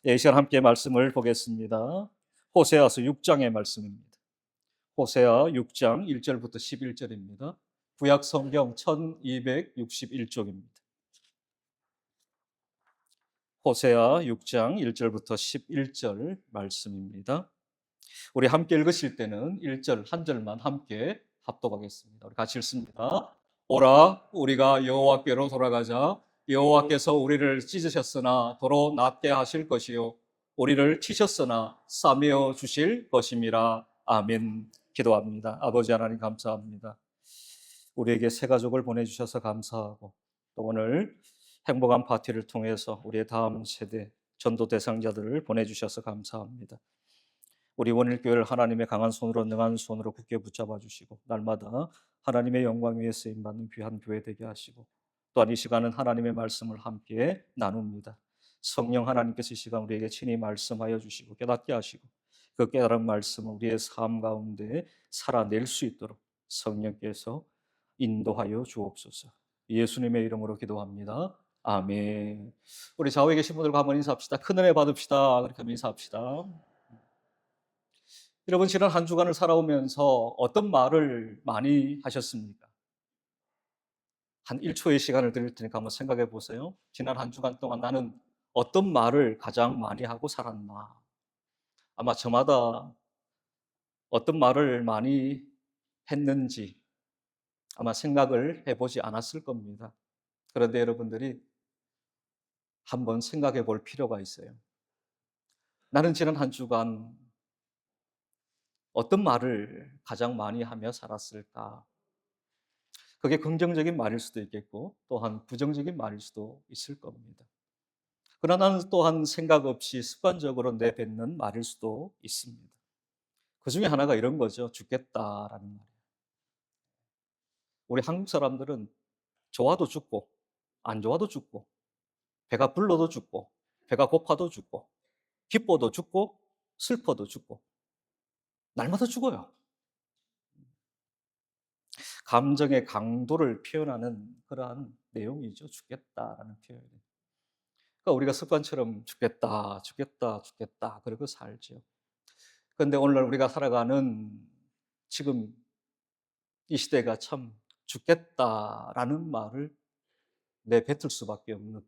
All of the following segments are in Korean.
이 시간 함께 말씀을 보겠습니다. 호세아서 6장의 말씀입니다. 호세아 6장 1절부터 11절입니다. 구약 성경 1261쪽입니다. 호세아 6장 1절부터 11절 말씀입니다. 우리 함께 읽으실 때는 1절 한 절만 함께 합독하겠습니다. 우리 같이 읽습니다. 오라 우리가 여호와께로 돌아가자. 여호와께서 우리를 찢으셨으나 도로 낫게 하실 것이요 우리를 치셨으나 싸매어 주실 것임이라. 아멘. 기도합니다. 아버지 하나님 감사합니다. 우리에게 새 가족을 보내주셔서 감사하고 또 오늘 행복한 파티를 통해서 우리의 다음 세대 전도 대상자들을 보내주셔서 감사합니다. 우리 원일교회를 하나님의 강한 손으로 능한 손으로 굳게 붙잡아 주시고 날마다 하나님의 영광 위에 쓰임받는 귀한 교회 되게 하시고 또한 이 시간은 하나님의 말씀을 함께 나눕니다. 성령 하나님께서 이 시간 우리에게 친히 말씀하여 주시고 깨닫게 하시고 그 깨달은 말씀을 우리의 삶 가운데 살아낼 수 있도록 성령께서 인도하여 주옵소서. 예수님의 이름으로 기도합니다. 아멘. 우리 좌우에 계신 분들과 한번 인사합시다. 큰 은혜 받읍시다. 그렇게 한번 인사합시다. 여러분, 지난 한 주간을 살아오면서 어떤 말을 많이 하셨습니까? 한 1초의 시간을 드릴 테니까 한번 생각해 보세요. 지난 한 주간 동안 나는 어떤 말을 가장 많이 하고 살았나? 아마 저마다 어떤 말을 많이 했는지 아마 생각을 해보지 않았을 겁니다. 그런데 여러분들이 한번 생각해 볼 필요가 있어요. 나는 지난 한 주간 어떤 말을 가장 많이 하며 살았을까? 그게 긍정적인 말일 수도 있겠고 또한 부정적인 말일 수도 있을 겁니다. 그러나 나는 또한 생각 없이 습관적으로 내뱉는 말일 수도 있습니다. 그 중에 하나가 이런 거죠. 죽겠다라는 말이에요. 우리 한국 사람들은 좋아도 죽고 안 좋아도 죽고 배가 불러도 죽고 배가 고파도 죽고 기뻐도 죽고 슬퍼도 죽고 날마다 죽어요. 감정의 강도를 표현하는 그러한 내용이죠. 죽겠다라는 표현이. 그러니까 우리가 습관처럼 죽겠다, 죽겠다, 죽겠다 그러고 살죠. 그런데 오늘날 우리가 살아가는 지금 이 시대가 참 죽겠다라는 말을 내뱉을 수밖에 없는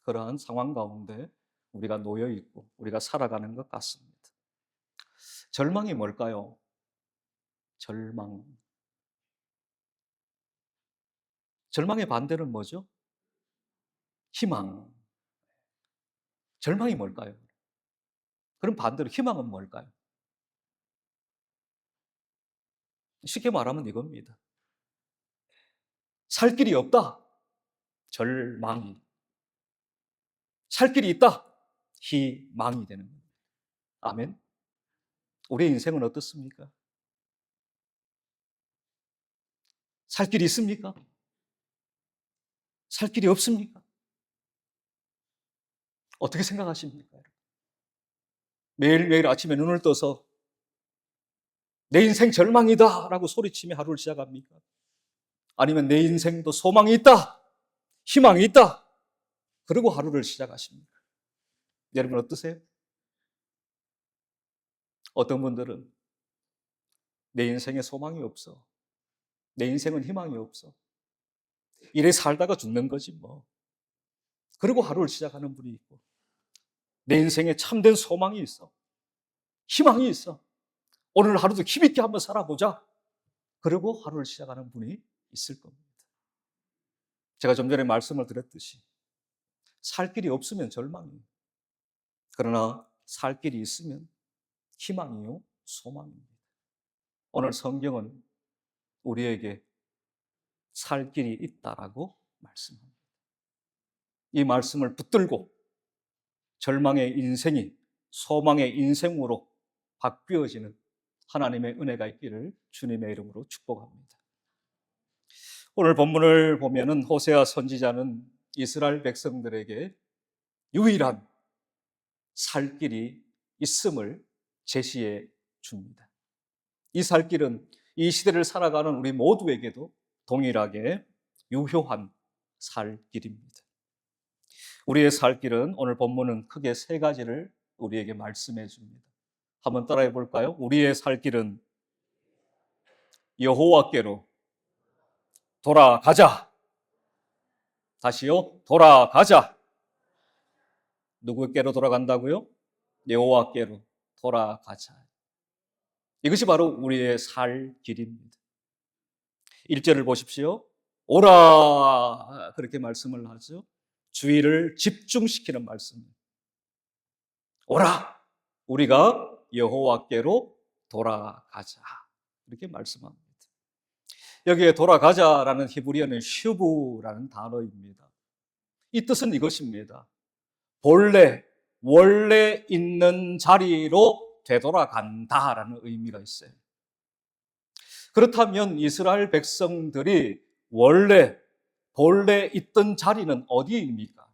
그러한 상황 가운데 우리가 놓여 있고 우리가 살아가는 것 같습니다. 절망이 뭘까요? 절망. 절망의 반대는 뭐죠? 희망. 절망이 뭘까요? 그럼 반대로 희망은 뭘까요? 쉽게 말하면 이겁니다. 살 길이 없다. 절망이. 살 길이 있다. 희망이 되는 겁니다. 아멘. 우리의 인생은 어떻습니까? 살 길이 있습니까? 살 길이 없습니까? 어떻게 생각하십니까? 매일매일 아침에 눈을 떠서 내 인생 절망이다 라고 소리치며 하루를 시작합니까? 아니면 내 인생도 소망이 있다, 희망이 있다, 그리고 하루를 시작하십니까? 여러분 어떠세요? 어떤 분들은 내 인생에 소망이 없어, 내 인생은 희망이 없어, 이래 살다가 죽는 거지 뭐, 그리고 하루를 시작하는 분이 있고, 내 인생에 참된 소망이 있어, 희망이 있어, 오늘 하루도 힘있게 한번 살아보자, 그리고 하루를 시작하는 분이 있을 겁니다. 제가 좀 전에 말씀을 드렸듯이 살 길이 없으면 절망이에요. 그러나 살 길이 있으면 희망이요 소망입니다. 오늘 성경은 우리에게 살 길이 있다라고 말씀합니다. 이 말씀을 붙들고 절망의 인생이 소망의 인생으로 바뀌어지는 하나님의 은혜가 있기를 주님의 이름으로 축복합니다. 오늘 본문을 보면은 호세아 선지자는 이스라엘 백성들에게 유일한 살 길이 있음을 제시해 줍니다. 이 살 길은 이 시대를 살아가는 우리 모두에게도 동일하게 유효한 살 길입니다. 우리의 살 길은 오늘 본문은 크게 세 가지를 우리에게 말씀해 줍니다. 한번 따라해 볼까요? 우리의 살 길은 여호와께로 돌아가자. 다시요. 돌아가자. 누구께로 돌아간다고요? 여호와께로 돌아가자. 이것이 바로 우리의 살 길입니다. 1절을 보십시오. 오라 그렇게 말씀을 하죠. 주의를 집중시키는 말씀입니다. 오라 우리가 여호와께로 돌아가자 이렇게 말씀합니다. 여기에 돌아가자라는 히브리어는 슈브라는 단어입니다. 이 뜻은 이것입니다. 원래 있는 자리로 되돌아간다라는 의미가 있어요. 그렇다면 이스라엘 백성들이 본래 있던 자리는 어디입니까?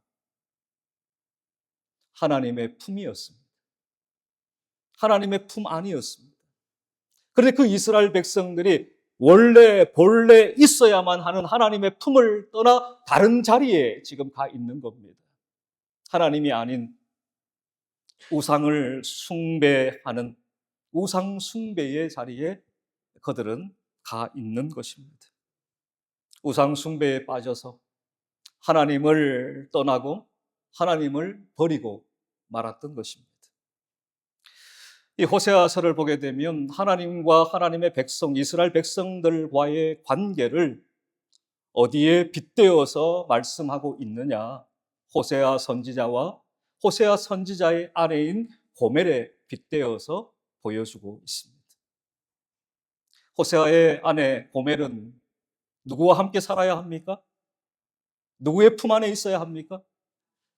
하나님의 품이었습니다. 하나님의 품 안이었습니다. 그런데 그 이스라엘 백성들이 본래 있어야만 하는 하나님의 품을 떠나 다른 자리에 지금 가 있는 겁니다. 하나님이 아닌 우상을 숭배하는 우상 숭배의 자리에 그들은 가 있는 것입니다. 우상 숭배에 빠져서 하나님을 떠나고 하나님을 버리고 말았던 것입니다. 이 호세아서를 보게 되면 하나님과 하나님의 백성, 이스라엘 백성들과의 관계를 어디에 빗대어서 말씀하고 있느냐? 호세아 선지자와 호세아 선지자의 아내인 고멜에 빗대어서 보여주고 있습니다. 호세아의 아내 고멜은 누구와 함께 살아야 합니까? 누구의 품 안에 있어야 합니까?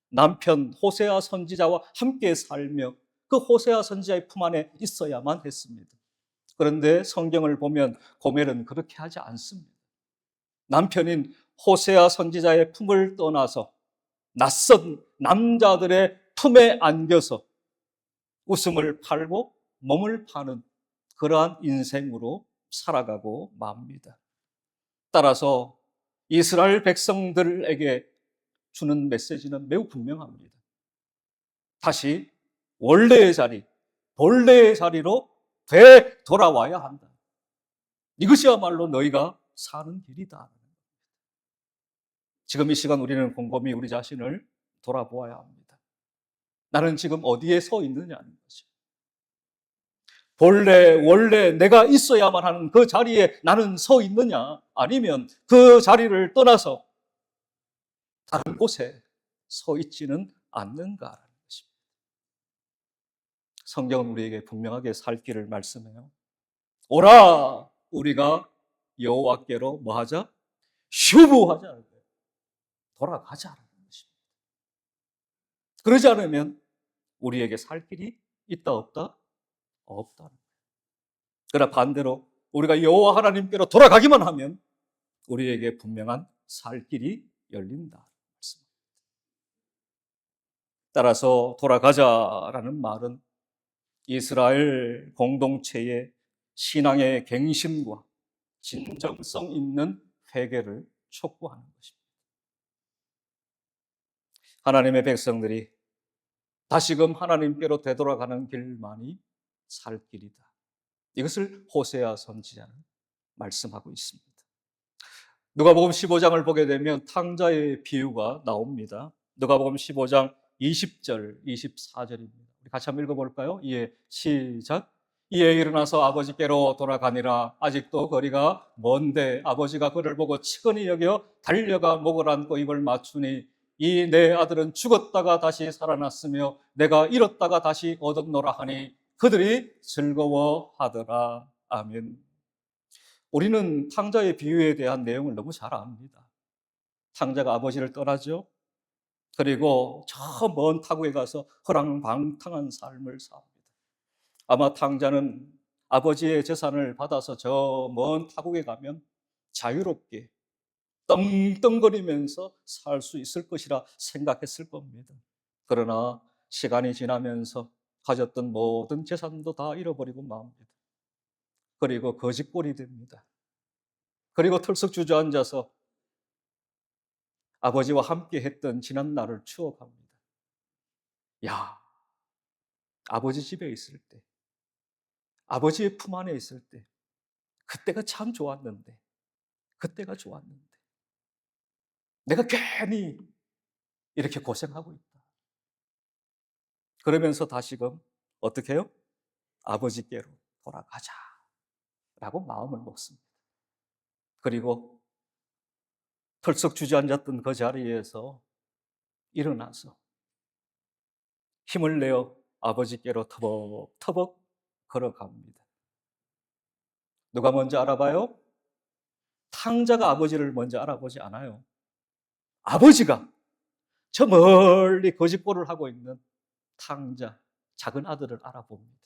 남편 호세아 선지자와 함께 살며 그 호세아 선지자의 품 안에 있어야만 했습니다. 그런데 성경을 보면 고멜은 그렇게 하지 않습니다. 남편인 호세아 선지자의 품을 떠나서 낯선 남자들의 품에 안겨서 웃음을 팔고 몸을 파는 그러한 인생으로 살아가고 맙니다. 따라서 이스라엘 백성들에게 주는 메시지는 매우 분명합니다. 다시 원래의 자리, 본래의 자리로 되돌아와야 한다. 이것이야말로 너희가 사는 길이다. 지금 이 시간 우리는 곰곰이 우리 자신을 돌아보아야 합니다. 나는 지금 어디에 서 있느냐는 거죠. 원래 내가 있어야만 하는 그 자리에 나는 서 있느냐? 아니면 그 자리를 떠나서 다른 곳에 서 있지는 않는가라는 것입니다. 성경은 우리에게 분명하게 살 길을 말씀해요. 오라! 우리가 여호와께로 뭐 하자? 슈브하자는 거예요. 돌아가자라는 것입니다. 그러지 않으면 우리에게 살 길이 있다 없다? 없다는 거예요. 그러나 반대로 우리가 여호와 하나님께로 돌아가기만 하면 우리에게 분명한 살 길이 열린다. 따라서 돌아가자라는 말은 이스라엘 공동체의 신앙의 갱신과 진정성 있는 회개를 촉구하는 것입니다. 하나님의 백성들이 다시금 하나님께로 되돌아가는 길만이 살 길이다. 이것을 호세아 선지자는 말씀하고 있습니다. 누가복음 15장을 보게 되면 탕자의 비유가 나옵니다. 누가복음 15장 20절, 24절입니다. 우리 같이 한번 읽어볼까요? 예, 시작. 이에 일어나서 아버지께로 돌아가니라. 아직도 거리가 먼데 아버지가 그를 보고 치근히 여겨 달려가 목을 안고 입을 맞추니 이 내 아들은 죽었다가 다시 살아났으며 내가 잃었다가 다시 얻었노라 하니 그들이 즐거워하더라. 아멘. 우리는 탕자의 비유에 대한 내용을 너무 잘 압니다. 탕자가 아버지를 떠나죠. 그리고 저 먼 타국에 가서 허랑방탕한 삶을 삽니다. 아마 탕자는 아버지의 재산을 받아서 저 먼 타국에 가면 자유롭게 떵떵거리면서 살 수 있을 것이라 생각했을 겁니다. 그러나 시간이 지나면서 가졌던 모든 재산도 다 잃어버리고 맙니다. 그리고 거짓골이 됩니다. 그리고 털썩 주저앉아서 아버지와 함께 했던 지난 날을 추억합니다. 야, 아버지 집에 있을 때, 아버지의 품 안에 있을 때, 그때가 참 좋았는데, 그때가 좋았는데, 내가 괜히 이렇게 고생하고 있다. 그러면서 다시금 어떻게 해요? 아버지께로 돌아가자 라고 마음을 먹습니다. 그리고 털썩 주저앉았던 그 자리에서 일어나서 힘을 내어 아버지께로 터벅터벅 걸어갑니다. 누가 먼저 알아봐요? 탕자가 아버지를 먼저 알아보지 않아요. 아버지가 저 멀리 거짓골을 하고 있는 탕자, 작은 아들을 알아봅니다.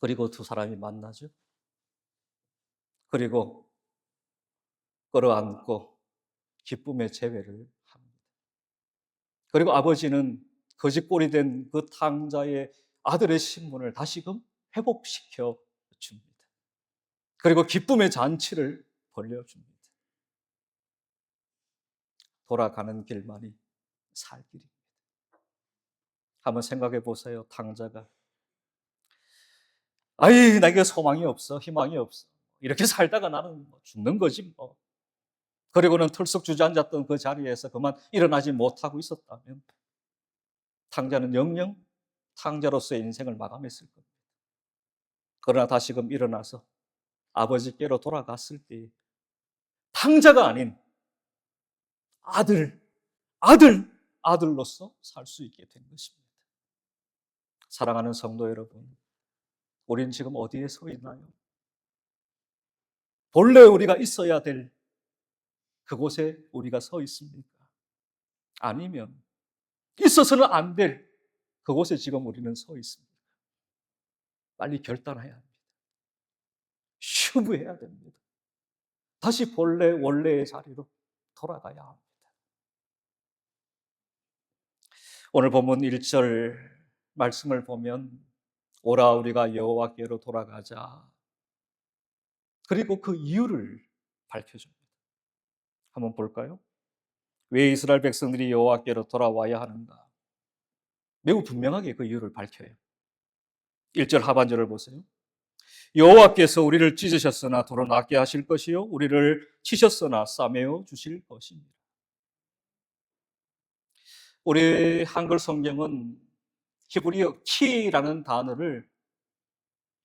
그리고 두 사람이 만나죠. 그리고 끌어안고 기쁨의 제외를 합니다. 그리고 아버지는 거짓골이 된 그 탕자의 아들의 신분을 다시금 회복시켜 줍니다. 그리고 기쁨의 잔치를 벌려줍니다. 돌아가는 길만이 살 길입니다. 한번 생각해 보세요. 탕자가 아이 나에게 소망이 없어, 희망이 없어, 이렇게 살다가 나는 죽는 거지 뭐. 그리고는 털썩 주저앉았던 그 자리에서 그만 일어나지 못하고 있었다면 탕자는 영영 탕자로서의 인생을 마감했을 겁니다. 그러나 다시금 일어나서 아버지께로 돌아갔을 때 탕자가 아닌 아들, 아들로서 살 수 있게 된 것입니다. 사랑하는 성도 여러분, 우리는 지금 어디에 서 있나요? 본래 우리가 있어야 될 그곳에 우리가 서 있습니까? 아니면 있어서는 안 될 그곳에 지금 우리는 서 있습니다. 빨리 결단해야 합니다. 휴무해야 됩니다. 다시 본래 원래의 자리로 돌아가야 합니다. 오늘 본문 1절 말씀을 보면 오라 우리가 여호와께로 돌아가자. 그리고 그 이유를 밝혀줍니다. 한번 볼까요? 왜 이스라엘 백성들이 여호와께로 돌아와야 하는가? 매우 분명하게 그 이유를 밝혀요. 1절 하반절을 보세요. 여호와께서 우리를 찢으셨으나 도로 낫게 하실 것이요 우리를 치셨으나 싸매어 주실 것입니다. 우리 한글 성경은 히브리어 키라는 단어를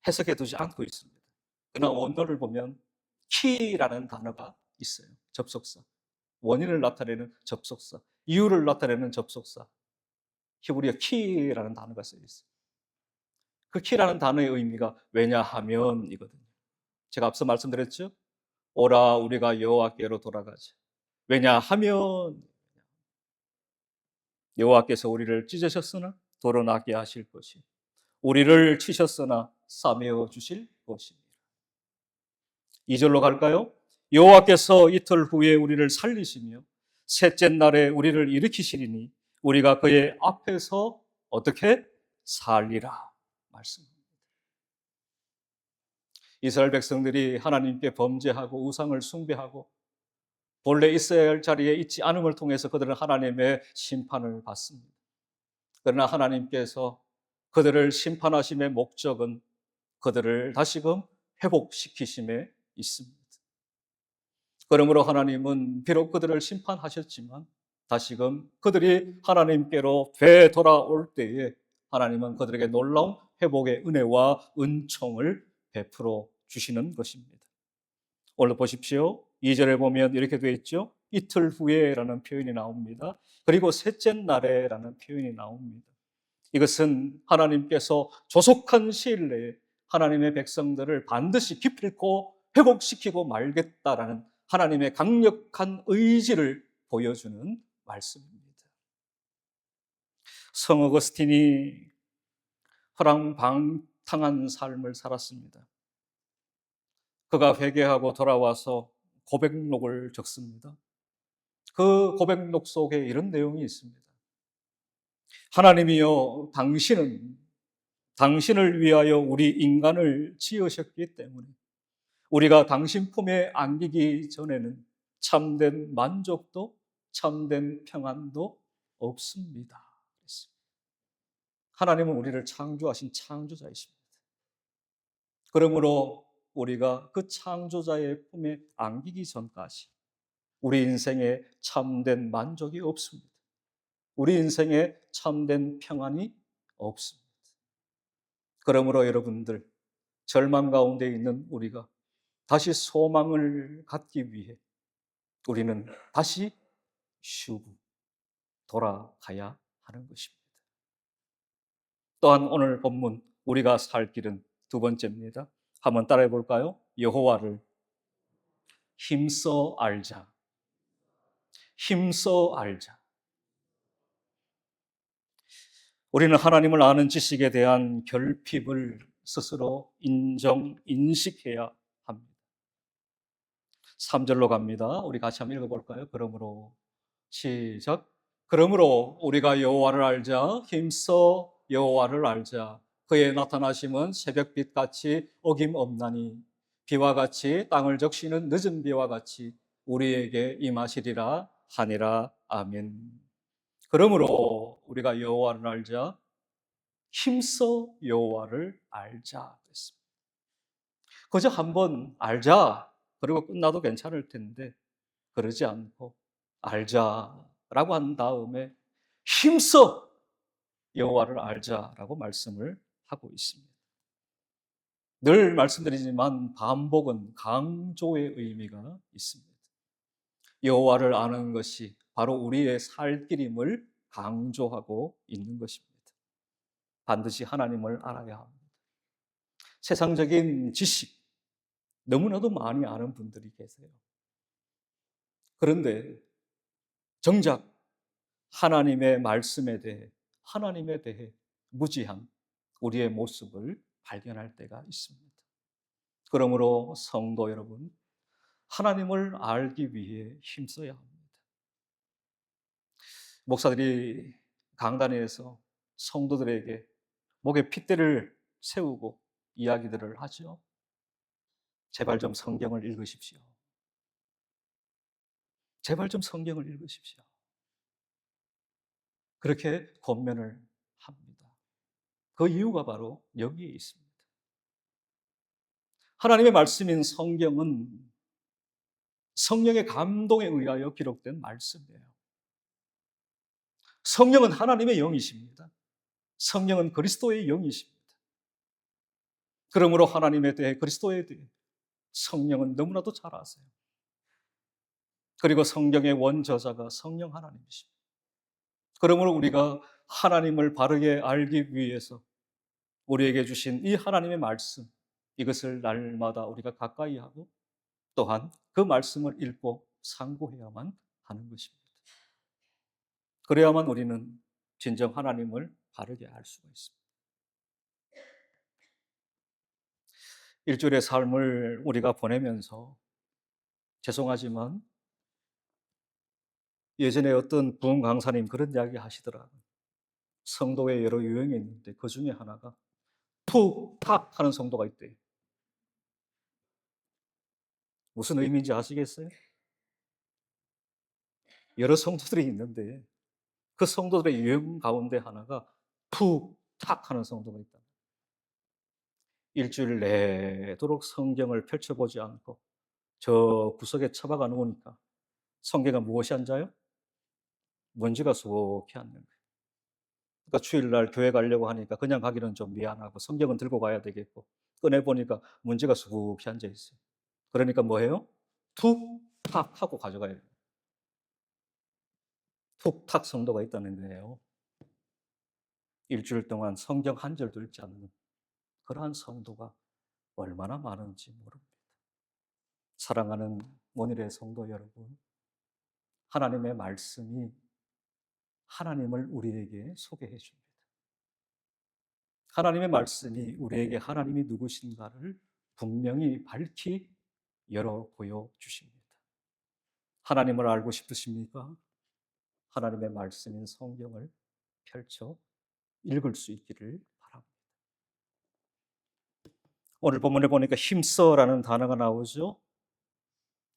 해석해 두지 않고 있습니다. 그러나 원어를 보면 키라는 단어가 있어요. 접속사. 원인을 나타내는 접속사, 이유를 나타내는 접속사. 히브리어 키라는 단어가 쓰여 있어요. 그 키라는 단어의 의미가 왜냐하면이거든요. 제가 앞서 말씀드렸죠? 오라 우리가 여호와께로 돌아가자. 왜냐하면 여호와께서 우리를 찢으셨으나 도로 낫게 하실 것이 우리를 치셨으나 싸매어 주실 것입니다. 2절로 갈까요? 여호와께서 이틀 후에 우리를 살리시며 셋째 날에 우리를 일으키시리니 우리가 그의 앞에서 어떻게 살리라 말씀합니다. 이스라엘 백성들이 하나님께 범죄하고 우상을 숭배하고 본래 있어야 할 자리에 있지 않음을 통해서 그들은 하나님의 심판을 받습니다. 그러나 하나님께서 그들을 심판하심의 목적은 그들을 다시금 회복시키심에 있습니다. 그러므로 하나님은 비록 그들을 심판하셨지만 다시금 그들이 하나님께로 되돌아올 때에 하나님은 그들에게 놀라운 회복의 은혜와 은총을 베풀어 주시는 것입니다. 오늘 보십시오. 2절에 보면 이렇게 되어 있죠. 이틀 후에라는 표현이 나옵니다. 그리고 셋째 날에라는 표현이 나옵니다. 이것은 하나님께서 조속한 시일 내에 하나님의 백성들을 반드시 기필코 회복시키고 말겠다라는 하나님의 강력한 의지를 보여주는 말씀입니다. 성 어거스틴이 허랑방탕한 삶을 살았습니다. 그가 회개하고 돌아와서 고백록을 적습니다. 그 고백록 속에 이런 내용이 있습니다. 하나님이여 당신을 위하여 우리 인간을 지으셨기 때문에 우리가 당신 품에 안기기 전에는 참된 만족도 참된 평안도 없습니다. 하나님은 우리를 창조하신 창조자이십니다. 그러므로 우리가 그 창조자의 품에 안기기 전까지 우리 인생에 참된 만족이 없습니다. 우리 인생에 참된 평안이 없습니다. 그러므로 여러분들, 절망 가운데 있는 우리가 다시 소망을 갖기 위해 우리는 다시 슈브 돌아가야 하는 것입니다. 또한 오늘 본문 우리가 살 길은 두 번째입니다. 한번 따라해 볼까요? 여호와를 힘써 알자. 힘써 알자. 우리는 하나님을 아는 지식에 대한 결핍을 스스로 인식해야 합니다. 3절로 갑니다. 우리 같이 한번 읽어볼까요? 그러므로 시작. 그러므로 우리가 여호와를 알자. 힘써 여호와를 알자. 그의 나타나심은 새벽빛같이 어김없나니 비와 같이 땅을 적시는 늦은 비와 같이 우리에게 임하시리라 하니라. 아멘. 그러므로 우리가 여호와를 알자. 힘써 여호와를 알자 그랬습니다. 그저 한번 알자 그리고 끝나도 괜찮을 텐데 그러지 않고 알자라고 한 다음에 힘써 여호와를 알자라고 말씀을 하고 있습니다. 늘 말씀드리지만 반복은 강조의 의미가 있습니다. 여호와를 아는 것이 바로 우리의 살 길임을 강조하고 있는 것입니다. 반드시 하나님을 알아야 합니다. 세상적인 지식 너무나도 많이 아는 분들이 계세요. 그런데 정작 하나님의 말씀에 대해, 하나님에 대해 무지한 우리의 모습을 발견할 때가 있습니다. 그러므로 성도 여러분, 하나님을 알기 위해 힘써야 합니다. 목사들이 강단에서 성도들에게 목에 핏대를 세우고 이야기들을 하죠. 제발 좀 성경을 읽으십시오. 제발 좀 성경을 읽으십시오. 그렇게 권면을 합니다. 그 이유가 바로 여기에 있습니다. 하나님의 말씀인 성경은 성령의 감동에 의하여 기록된 말씀이에요. 성령은 하나님의 영이십니다. 성령은 그리스도의 영이십니다. 그러므로 하나님에 대해, 그리스도에 대해 성령은 너무나도 잘 아세요. 그리고 성경의 원저자가 성령 하나님이십니다. 그러므로 우리가 하나님을 바르게 알기 위해서 우리에게 주신 이 하나님의 말씀, 이것을 날마다 우리가 가까이 하고 또한 그 말씀을 읽고 상고해야만 하는 것입니다. 그래야만 우리는 진정 하나님을 바르게 알 수가 있습니다. 일주일의 삶을 우리가 보내면서 죄송하지만 예전에 어떤 부흥 강사님 그런 이야기 하시더라고요. 성도의 여러 유형이 있는데 그 중에 하나가 툭탁 하는 성도가 있대요. 무슨 의미인지 아시겠어요? 여러 성도들이 있는데 그 성도들의 유형 가운데 하나가 툭탁 하는 성도가 있다. 일주일 내도록 성경을 펼쳐보지 않고 저 구석에 처박아 놓으니까 성경가 무엇이 앉아요? 먼지가 수북히 앉는 거예요. 그러니까 주일날 교회 가려고 하니까 그냥 가기는 좀 미안하고 성경은 들고 가야 되겠고 꺼내보니까 먼지가 수북히 앉아 있어요. 그러니까 뭐예요? 툭탁 하고 가져가야 돼요. 툭탁 성도가 있다는 거예요. 일주일 동안 성경 한 절도 읽지 않는 그러한 성도가 얼마나 많은지 모릅니다. 사랑하는 원일의 성도 여러분, 하나님의 말씀이 하나님을 우리에게 소개해 줍니다. 하나님의 말씀이 우리에게 하나님이 누구신가를 분명히 밝히 열어 보여주십니다. 하나님을 알고 싶으십니까? 하나님의 말씀인 성경을 펼쳐 읽을 수 있기를 바랍니다. 오늘 본문에 보니까 힘써라는 단어가 나오죠.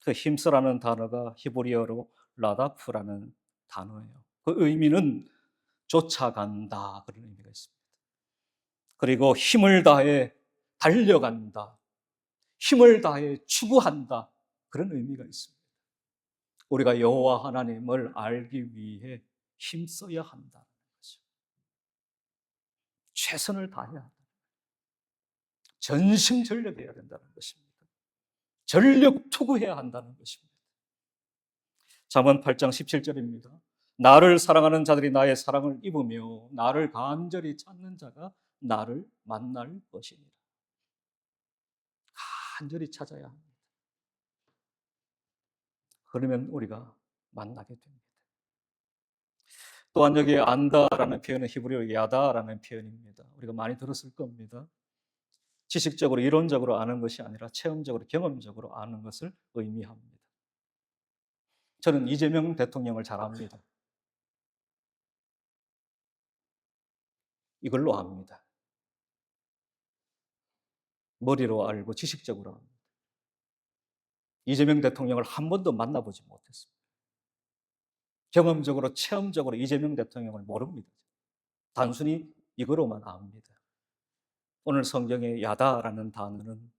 그 힘써라는 단어가 히브리어로 라다프라는 단어예요. 그 의미는 쫓아간다 그런 의미가 있습니다. 그리고 힘을 다해 달려간다. 힘을 다해 추구한다. 그런 의미가 있습니다. 우리가 여호와 하나님을 알기 위해 힘써야 한다는 거죠. 최선을 다해야 한다. 전심전력해야 된다는 것입니다. 전력 투구해야 한다는 것입니다. 잠언 8장 17절입니다. 나를 사랑하는 자들이 나의 사랑을 입으며 나를 간절히 찾는 자가 나를 만날 것이니라. 간절히 찾아야 합니다. 그러면 우리가 만나게 됩니다. 또한 여기 안다라는 표현은 히브리어 야다라는 표현입니다. 우리가 많이 들었을 겁니다. 지식적으로 이론적으로 아는 것이 아니라 체험적으로 경험적으로 아는 것을 의미합니다. 저는 이재명 대통령을 잘 압니다. 이걸로 압니다. 머리로 알고 지식적으로 압니다. 이재명 대통령을 한 번도 만나보지 못했습니다. 경험적으로 체험적으로 이재명 대통령을 모릅니다. 단순히 이거로만 압니다. 오늘 성경의 야다라는 단어는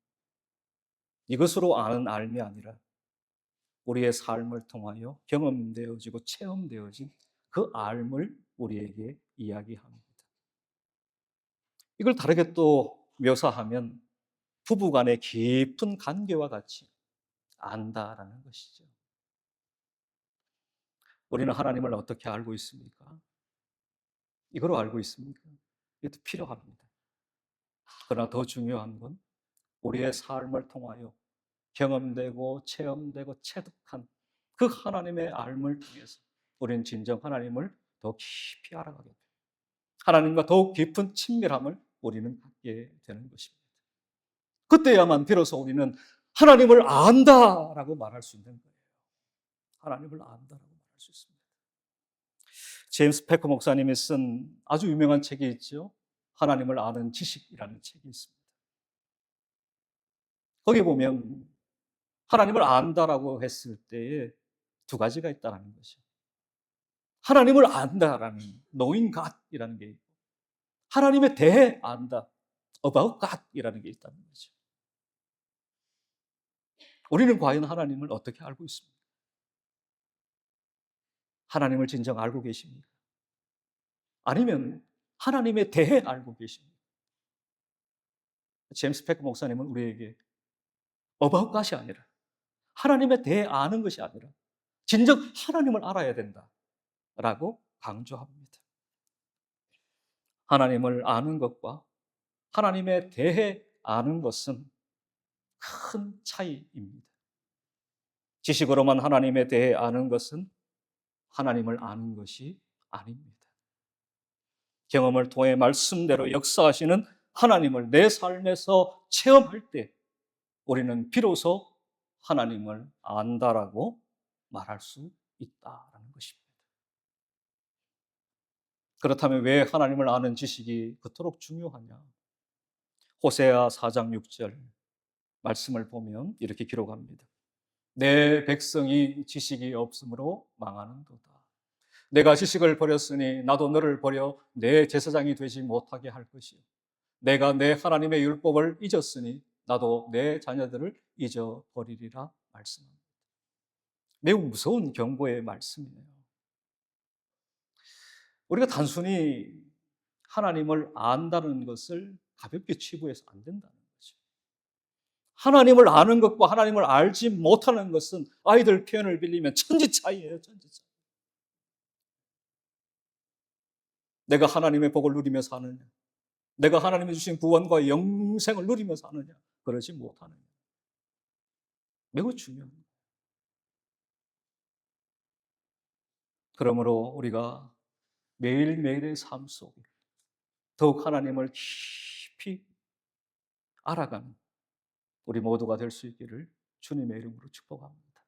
이것으로 아는 알미 아니라 우리의 삶을 통하여 경험되어지고 체험되어진 그 알을 우리에게 이야기합니다. 이걸 다르게 또 묘사하면 부부간의 깊은 관계와 같이 안다라는 것이죠. 우리는 하나님을 어떻게 알고 있습니까? 이걸로 알고 있습니까? 이것도 필요합니다. 그러나 더 중요한 건 우리의 삶을 통하여 경험되고 체험되고 체득한 그 하나님의 알을 통해서 우리는 진정 하나님을 더 깊이 알아가게 됩니다. 하나님과 더욱 깊은 친밀함을 우리는 갖게 되는 것입니다. 그때야만 비로소 우리는 하나님을 안다라고 말할 수 있는 거예요. 하나님을 안다라고 말할 수 있습니다. 제임스 패커 목사님이 쓴 아주 유명한 책이 있죠. 하나님을 아는 지식이라는 책이 있습니다. 거기 보면 하나님을 안다라고 했을 때에 두 가지가 있다는 것이죠. 하나님을 안다라는 knowing God이라는 게 있고 하나님에 대해 안다, about God이라는 게 있다는 거죠. 우리는 과연 하나님을 어떻게 알고 있습니까? 하나님을 진정 알고 계십니까? 아니면 하나님에 대해 알고 계십니까? 제임스 패커 목사님은 우리에게 about God이 아니라 하나님에 대해 아는 것이 아니라 진정 하나님을 알아야 된다라고 강조합니다. 하나님을 아는 것과 하나님에 대해 아는 것은 큰 차이입니다. 지식으로만 하나님에 대해 아는 것은 하나님을 아는 것이 아닙니다. 경험을 통해 말씀대로 역사하시는 하나님을 내 삶에서 체험할 때 우리는 비로소 하나님을 안다라고 말할 수 있다는 것입니다. 그렇다면 왜 하나님을 아는 지식이 그토록 중요하냐? 호세아 4장 6절 말씀을 보면 이렇게 기록합니다. 내 백성이 지식이 없으므로 망하는도다. 내가 지식을 버렸으니 나도 너를 버려 내 제사장이 되지 못하게 할 것이요. 내가 내 하나님의 율법을 잊었으니 나도 내 자녀들을 잊어버리리라 말씀합니다. 매우 무서운 경고의 말씀이에요. 우리가 단순히 하나님을 안다는 것을 가볍게 치부해서 안 된다는 거죠. 하나님을 아는 것과 하나님을 알지 못하는 것은 아이들 표현을 빌리면 천지 차이예요, 천지 차이. 내가 하나님의 복을 누리며 사느냐? 내가 하나님이 주신 구원과 영생을 누리며 사느냐? 그러지 못하느냐? 매우 중요한 거예요. 그러므로 우리가 매일매일의 삶 속에 더욱 하나님을 깊이 알아가는 우리 모두가 될 수 있기를 주님의 이름으로 축복합니다.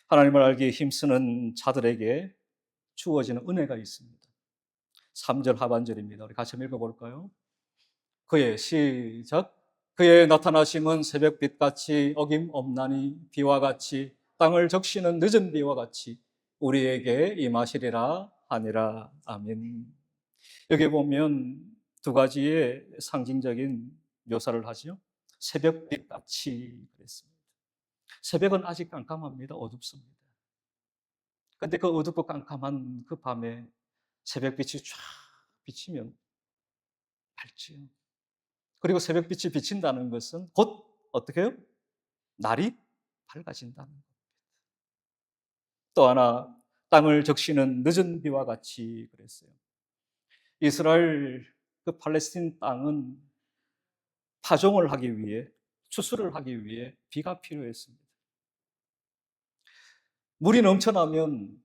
하나님을 알기에 힘쓰는 자들에게 주어지는 은혜가 있습니다. 3절 하반절입니다. 우리 같이 읽어볼까요? 그의 시작. 그의 나타나심은 새벽빛같이 어김없나니 비와 같이 땅을 적시는 늦은 비와 같이 우리에게 임하시리라 하니라. 아멘. 여기 보면 두 가지의 상징적인 묘사를 하죠. 새벽빛같이 그랬습니다. 새벽은 아직 깜깜합니다. 어둡습니다. 근데 그 어둡고 깜깜한 그 밤에 새벽빛이 쫙 비치면 밝지요. 그리고 새벽빛이 비친다는 것은 곧 어떻게 해요? 날이 밝아진다는 것. 또 하나, 땅을 적시는 늦은 비와 같이 그랬어요. 이스라엘 그 팔레스틴 땅은 파종을 하기 위해, 추수를 하기 위해 비가 필요했습니다. 물이 넘쳐나면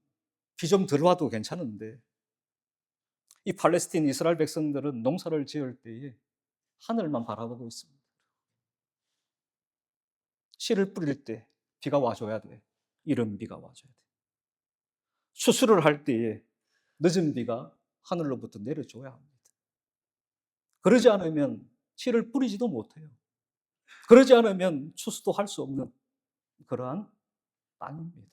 비 좀 들어와도 괜찮은데, 이 팔레스틴 이스라엘 백성들은 농사를 지을 때에 하늘만 바라보고 있습니다. 씨를 뿌릴 때 비가 와줘야 돼. 이른 비가 와줘야 돼. 추수를 할 때에 늦은 비가 하늘로부터 내려줘야 합니다. 그러지 않으면 씨를 뿌리지도 못해요. 그러지 않으면 추수도 할 수 없는 그러한 땅입니다.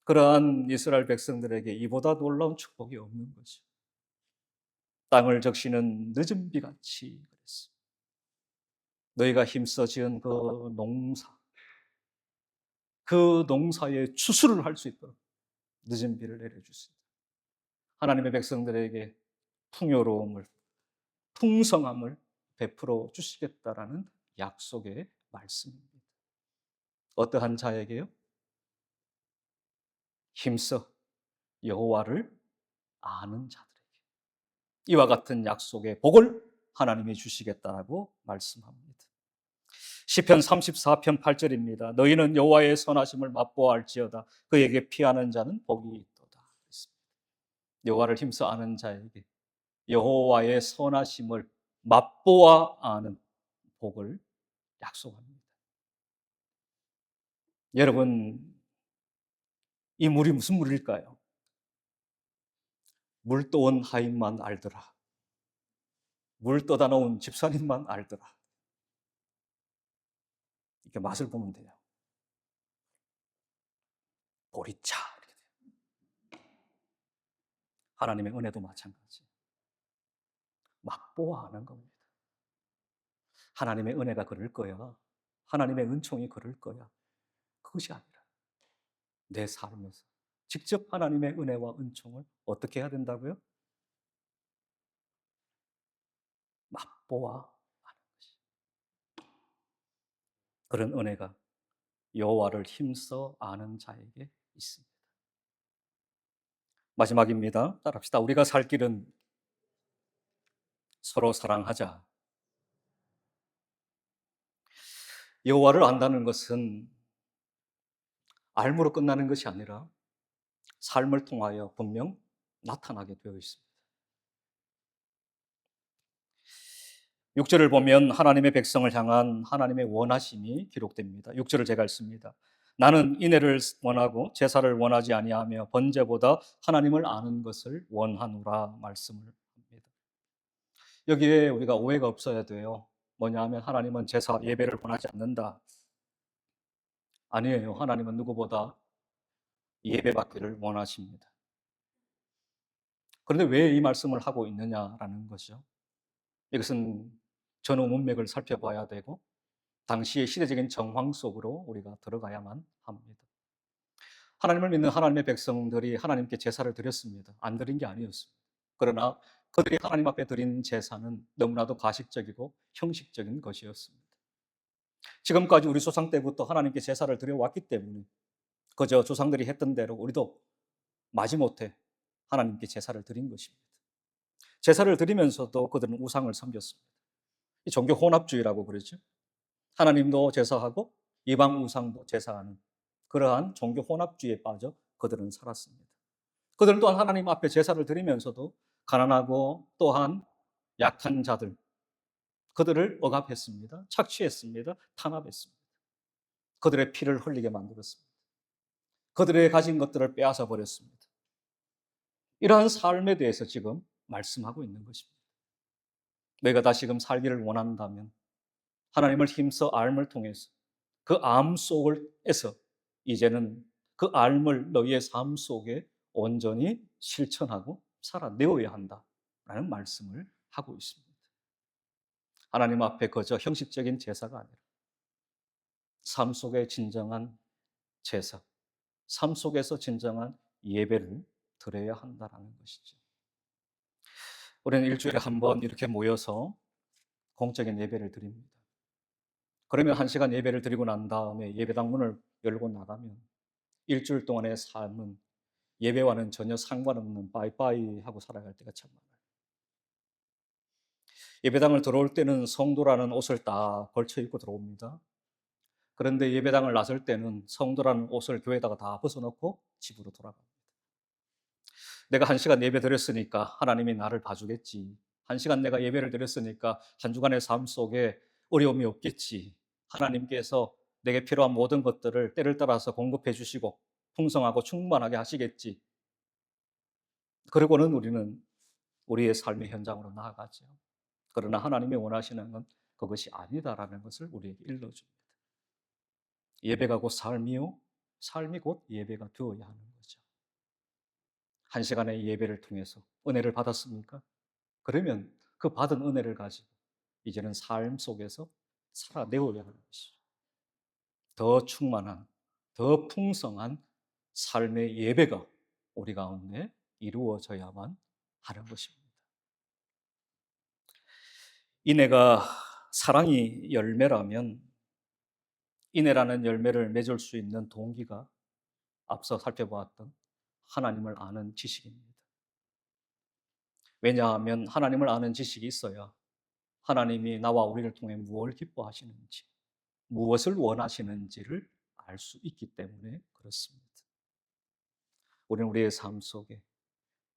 그러한 이스라엘 백성들에게 이보다 놀라운 축복이 없는 거죠. 땅을 적시는 늦은 비같이 그랬어. 너희가 힘써 지은 그 농사, 그 농사에 추수를 할 수 있도록 늦은 비를 내려주십니다. 하나님의 백성들에게 풍요로움을, 풍성함을 베풀어 주시겠다라는 약속의 말씀입니다. 어떠한 자에게요? 힘써 여호와를 아는 자들에게 이와 같은 약속의 복을 하나님이 주시겠다라고 말씀합니다. 시편 34편 8절입니다. 너희는 여호와의 선하심을 맛보아할지어다. 그에게 피하는 자는 복이 있도다. 여호와를 힘써 아는 자에게 여호와의 선하심을 맛보아 아는 복을 약속합니다. 여러분, 이 물이 무슨 물일까요? 물 떠온 하인만 알더라. 물 떠다 놓은 집사님만 알더라. 이렇게 맛을 보면 돼요. 보리차. 이렇게 돼요. 하나님의 은혜도 마찬가지. 맛보아 아는 겁니다. 하나님의 은혜가 그럴 거야. 하나님의 은총이 그럴 거야. 그것이 아니라 내 삶에서 직접 하나님의 은혜와 은총을 어떻게 해야 된다고요? 맛보아 아는 것이. 그런 은혜가 여호와를 힘써 아는 자에게 있습니다. 마지막입니다. 따라합시다. 우리가 살 길은 서로 사랑하자. 여호와를 안다는 것은 알므로 끝나는 것이 아니라 삶을 통하여 분명 나타나게 되어 있습니다. 6절을 보면 하나님의 백성을 향한 하나님의 원하심이 기록됩니다. 6절을 제가 읽습니다. 나는 인애를 원하고 제사를 원하지 아니하며 번제보다 하나님을 아는 것을 원하노라 말씀을 합니다. 여기에 우리가 오해가 없어야 돼요. 뭐냐 하면 하나님은 제사, 예배를 원하지 않는다. 아니에요. 하나님은 누구보다 예배받기를 원하십니다. 그런데 왜 이 말씀을 하고 있느냐라는 거죠. 이것은 전후 문맥을 살펴봐야 되고 당시의 시대적인 정황 속으로 우리가 들어가야만 합니다. 하나님을 믿는 하나님의 백성들이 하나님께 제사를 드렸습니다. 안 드린 게 아니었습니다. 그러나 그들이 하나님 앞에 드린 제사는 너무나도 가식적이고 형식적인 것이었습니다. 지금까지 우리 조상 때부터 하나님께 제사를 드려왔기 때문에 그저 조상들이 했던 대로 우리도 마지못해 하나님께 제사를 드린 것입니다. 제사를 드리면서도 그들은 우상을 섬겼습니다. 이 종교 혼합주의라고 그러죠. 하나님도 제사하고 이방 우상도 제사하는 그러한 종교 혼합주의에 빠져 그들은 살았습니다. 그들은 또한 하나님 앞에 제사를 드리면서도 가난하고 또한 약한 자들, 그들을 억압했습니다. 착취했습니다. 탄압했습니다. 그들의 피를 흘리게 만들었습니다. 그들의 가진 것들을 빼앗아 버렸습니다. 이러한 삶에 대해서 지금 말씀하고 있는 것입니다. 너희가 다시금 살기를 원한다면 하나님을 힘써 알을 통해서 그 암 속에서 이제는 그 알을 너희의 삶 속에 온전히 실천하고 살아내어야 한다라는 말씀을 하고 있습니다. 하나님 앞에 거저 형식적인 제사가 아니라 삶 속의 진정한 제사, 삶 속에서 진정한 예배를 드려야 한다는 것이죠. 우리는 일주일에 한 번 이렇게 모여서 공적인 예배를 드립니다. 그러면 1시간 예배를 드리고 난 다음에 예배당 문을 열고 나가면 일주일 동안의 삶은 예배와는 전혀 상관없는 빠이빠이 하고 살아갈 때가 참 많아요. 예배당을 들어올 때는 성도라는 옷을 딱 걸쳐 입고 들어옵니다. 그런데 예배당을 나설 때는 성도라는 옷을 교회에다가 다 벗어놓고 집으로 돌아갑니다. 내가 1시간 예배 드렸으니까 하나님이 나를 봐주겠지. 1시간 내가 예배를 드렸으니까 한 주간의 삶 속에 어려움이 없겠지. 하나님께서 내게 필요한 모든 것들을 때를 따라서 공급해 주시고 풍성하고 충만하게 하시겠지. 그리고는 우리는 우리의 삶의 현장으로 나아가죠. 그러나 하나님이 원하시는 건 그것이 아니다라는 것을 우리에게 일러줍니다. 예배가 곧 삶이요, 삶이 곧 예배가 되어야 하는 거죠. 1시간의 예배를 통해서 은혜를 받았습니까? 그러면 그 받은 은혜를 가지고 이제는 삶 속에서 살아내어야 하는 것이죠. 더 충만한, 더 풍성한 삶의 예배가 우리 가운데 이루어져야만 하는 것입니다. 인애가 사랑이 열매라면 인애라는 열매를 맺을 수 있는 동기가 앞서 살펴보았던 하나님을 아는 지식입니다. 왜냐하면 하나님을 아는 지식이 있어야 하나님이 나와 우리를 통해 무엇을 기뻐하시는지, 무엇을 원하시는지를 알 수 있기 때문에 그렇습니다. 우리는 우리의 삶 속에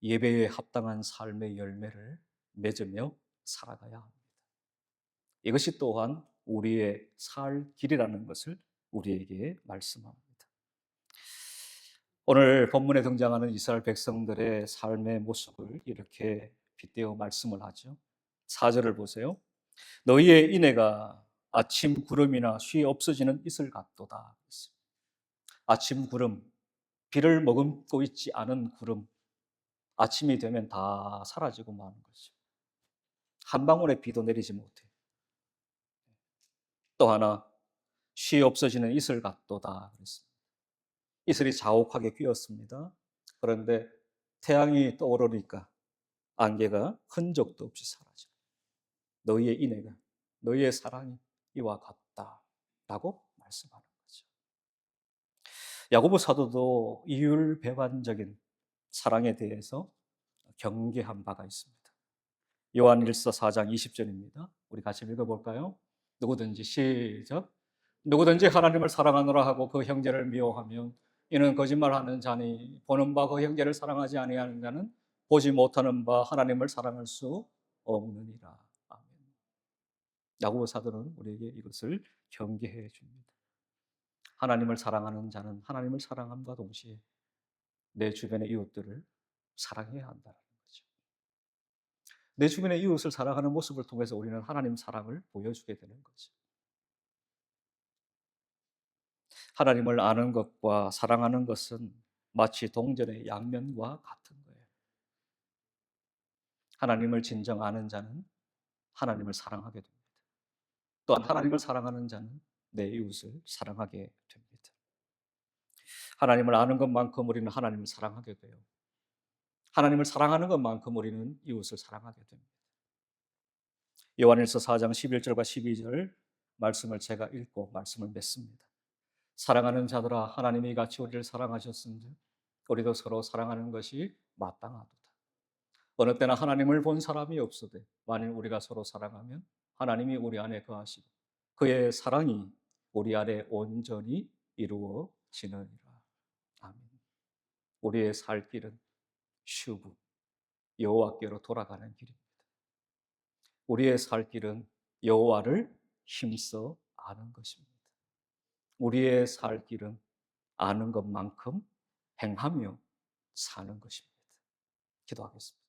예배에 합당한 삶의 열매를 맺으며 살아가야 합니다. 이것이 또한 우리의 살 길이라는 것을 우리에게 말씀합니다. 오늘 본문에 등장하는 이스라엘 백성들의 삶의 모습을 이렇게 빗대어 말씀을 하죠. 4절을 보세요. 너희의 인애가 아침 구름이나 쉬 없어지는 이슬 같도다. 아침 구름, 비를 머금고 있지 않은 구름, 아침이 되면 다 사라지고 마는 거죠. 한 방울의 비도 내리지 못해요. 또 하나, 쉬 없어지는 이슬 같도다. 그랬습니다. 이슬이 자욱하게 끼었습니다. 그런데 태양이 떠오르니까 안개가 흔적도 없이 사라져. 너희의 인애가, 너희의 사랑이 이와 같다라고 말씀하는 거죠. 야고보 사도도 이율배반적인 사랑에 대해서 경계한 바가 있습니다. 요한일서 4장 20절입니다. 우리 같이 읽어볼까요? 누구든지 시작. 누구든지 하나님을 사랑하노라 하고 그 형제를 미워하면 이는 거짓말하는 자니 보는 바 그 형제를 사랑하지 아니하는 자는 보지 못하는 바 하나님을 사랑할 수 없느니라. 아멘. 야고보 사도는 우리에게 이것을 경계해 줍니다. 하나님을 사랑하는 자는 하나님을 사랑함과 동시에 내 주변의 이웃들을 사랑해야 한다는 거죠. 내 주변의 이웃을 사랑하는 모습을 통해서 우리는 하나님 사랑을 보여주게 되는 거죠. 하나님을 아는 것과 사랑하는 것은 마치 동전의 양면과 같은 거예요. 하나님을 진정 아는 자는 하나님을 사랑하게 됩니다. 또한 하나님을 사랑하는 자는 내 이웃을 사랑하게 됩니다. 하나님을 아는 것만큼 우리는 하나님을 사랑하게 돼요. 하나님을 사랑하는 것만큼 우리는 이웃을 사랑하게 됩니다. 요한일서 4장 11절과 12절 말씀을 제가 읽고 말씀을 맺습니다. 사랑하는 자들아 하나님이 이같이 우리를 사랑하셨은즉 우리도 서로 사랑하는 것이 마땅하도다. 어느 때나 하나님을 본 사람이 없으되 만일 우리가 서로 사랑하면 하나님이 우리 안에 거하시고 그의 사랑이 우리 안에 온전히 이루어지느니라. 아멘. 우리의 살 길은 슈브 여호와께로 돌아가는 길입니다. 우리의 살 길은 여호와를 힘써 아는 것입니다. 우리의 살 길은 아는 것만큼 행하며 사는 것입니다. 기도하겠습니다.